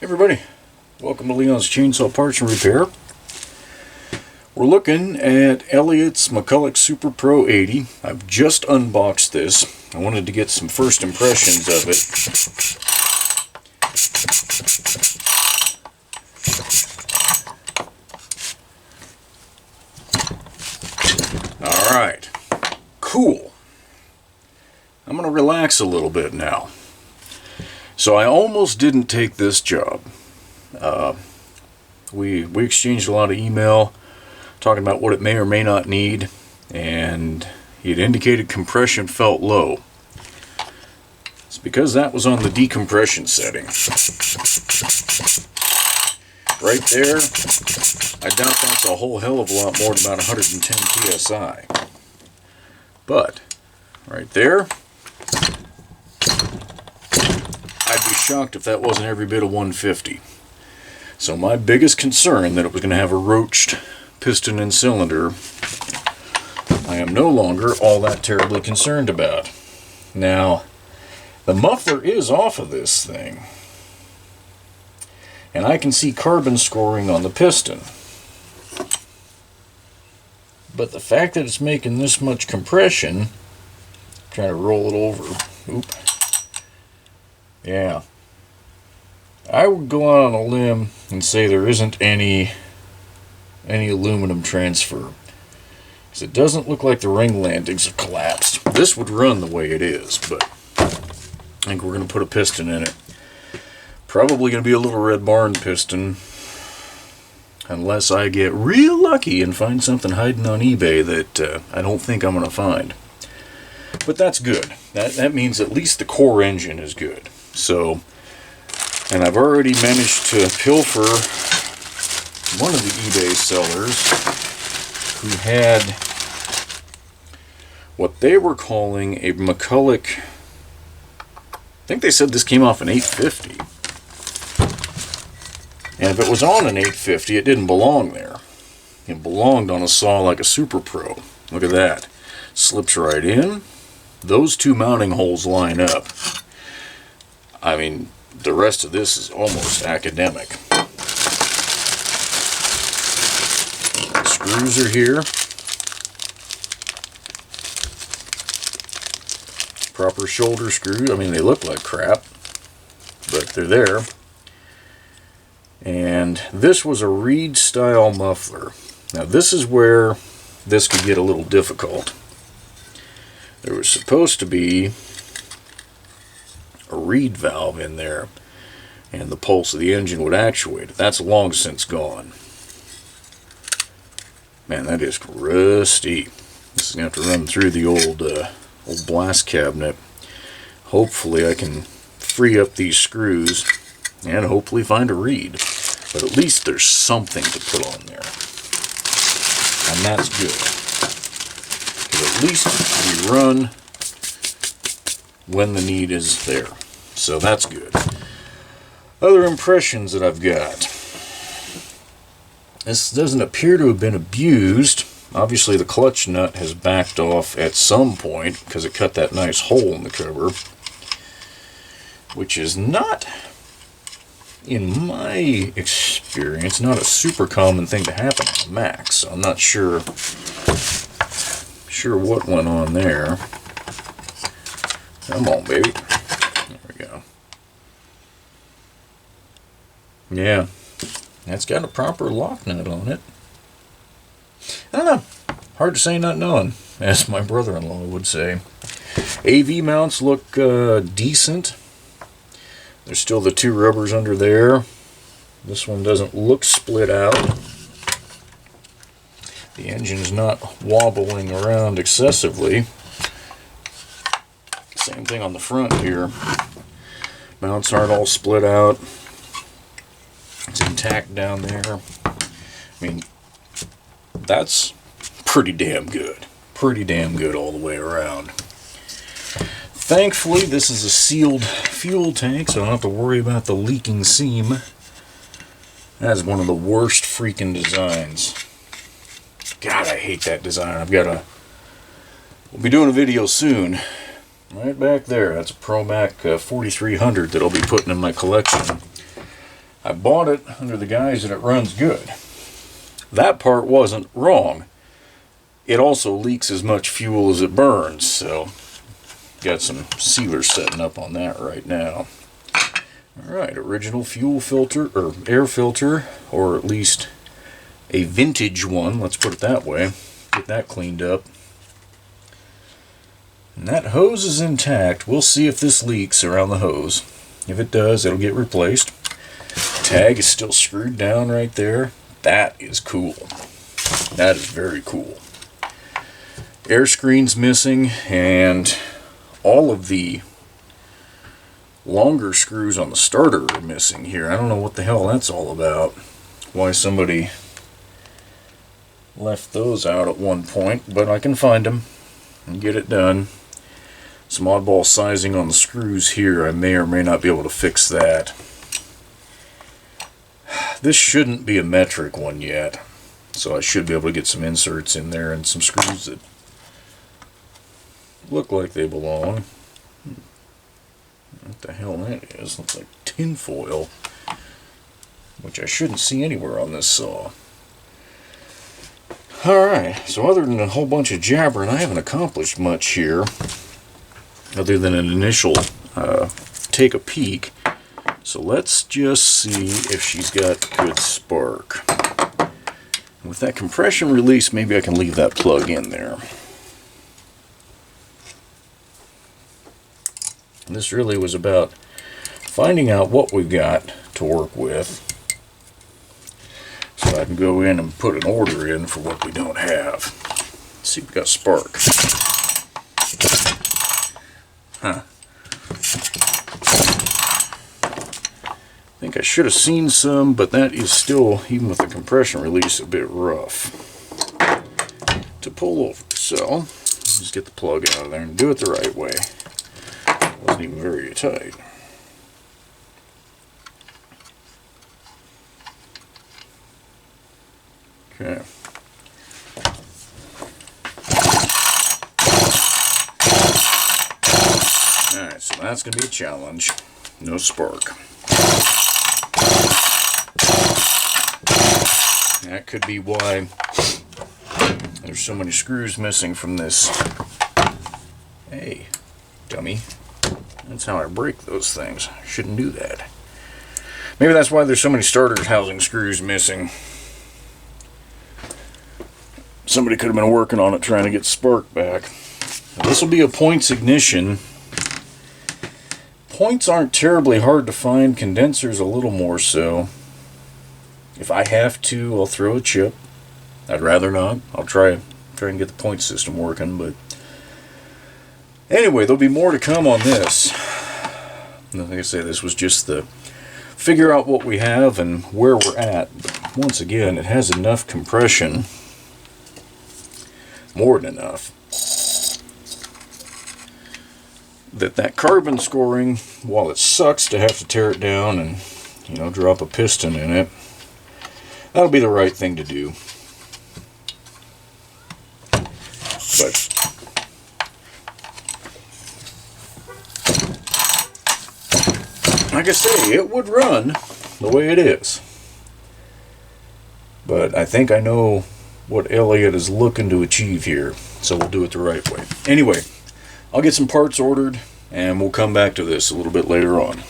Hey everybody, welcome to Leon's Chainsaw Parts and Repair. We're looking at Elliott's McCulloch Super Pro 80. I've just unboxed this. I wanted to get some first impressions of it. Alright, cool. I'm going to relax a little bit now. So I almost didn't take this job. We exchanged a lot of email talking about what it may or may not need, and he had indicated compression felt low. It's because that was on the decompression setting. Right there, I doubt that's a whole hell of a lot more than about 110 psi. But, right there, I'd be shocked if that wasn't every bit of 150. So my biggest concern that it was going to have a roached piston and cylinder, I am no longer all that terribly concerned about. Now, the muffler is off of this thing, and I can see carbon scoring on the piston. But the fact that it's making this much compression, trying to roll it over, yeah, I would go out on a limb and say there isn't any aluminum transfer, because it doesn't look like the ring landings have collapsed. This would run the way it is, but I think we're going to put a piston in it. Probably going to be a little Red Barn piston, unless I get real lucky and find something hiding on eBay that I don't think I'm going to find. But that's good. That means at least the core engine is good. So, and I've already managed to pilfer one of the eBay sellers who had what they were calling a McCulloch. I think they said this came off an 850. And if it was on an 850, it didn't belong there. It belonged on a saw like a Super Pro. Look at that. Slips right in. Those two mounting holes line up. I mean, the rest of this is almost academic. The screws are here. Proper shoulder screws. I mean, they look like crap, but they're there. And this was a reed style muffler. Now this is where this could get a little difficult. There was supposed to be a reed valve in there, and the pulse of the engine would actuate it. That's long since gone. Man, that is rusty. This is going to have to run through the old blast cabinet. Hopefully I can free up these screws and hopefully find a reed. But at least there's something to put on there. And that's good. Because at least we run when the need is there. So that's good. Other impressions that I've got. This doesn't appear to have been abused. Obviously the clutch nut has backed off at some point because it cut that nice hole in the cover, which is not, in my experience, not a super common thing to happen on a Mac. So I'm not sure what went on there. Come on, baby. There we go. Yeah, that's got a proper lock nut on it. I don't know. Hard to say not knowing, as my brother-in-law would say. AV mounts look decent. There's still the two rubbers under there. This one doesn't look split out. The engine's not wobbling around excessively. Same thing on the front here. Mounts aren't all split out. It's intact down there. I mean, that's pretty damn good. Pretty damn good all the way around. Thankfully, this is a sealed fuel tank, so I don't have to worry about the leaking seam. That is one of the worst freaking designs. God, I hate that design. We'll be doing a video soon. Right back there, that's a ProMac 4300 that I'll be putting in my collection. I bought it under the guise that it runs good. That part wasn't wrong. It also leaks as much fuel as it burns, so got some sealers setting up on that right now. Alright, original fuel filter, or air filter, or at least a vintage one, let's put it that way. Get that cleaned up. And that hose is intact. We'll see if this leaks around the hose. If it does, it'll get replaced. Tag is still screwed down right there. That is cool. That is very cool. Air screen's missing, and all of the longer screws on the starter are missing here. I don't know what the hell that's all about. Why somebody left those out at one point, but I can find them and get it done. Some oddball sizing on the screws here. I may or may not be able to fix that. This shouldn't be a metric one yet, so I should be able to get some inserts in there and some screws that look like they belong. What the hell that is? Looks like tin foil, which I shouldn't see anywhere on this saw. Alright, so other than a whole bunch of jabbering, I haven't accomplished much here, other than an initial take a peek. So let's just see if she's got good spark. With that compression release, maybe I can leave that plug in there. And this really was about finding out what we've got to work with, so I can go in and put an order in for what we don't have. Let's see if we got spark. Huh. I think I should have seen some, but that is still, even with the compression release, a bit rough to pull over. So, just get the plug out of there and do it the right way. Wasn't even very tight. Okay. Alright, so that's going to be a challenge. No spark. That could be why there's so many screws missing from this. Hey, dummy. That's how I break those things. I shouldn't do that. Maybe that's why there's so many starter housing screws missing. Somebody could have been working on it trying to get spark back. Now, this will be a points ignition. Points aren't terribly hard to find. Condensers a little more so. If I have to, I'll throw a chip. I'd rather not. I'll try and get the point system working, but anyway, there'll be more to come on this. Like I say, this was just the figure out what we have and where we're at. But once again, it has enough compression, more than enough, that carbon scoring, while it sucks to have to tear it down and, you know, drop a piston in it, that'll be the right thing to do. But like I say, it would run the way it is. But I think I know what Elliott is looking to achieve here, so we'll do it the right way. Anyway, I'll get some parts ordered, and we'll come back to this a little bit later on.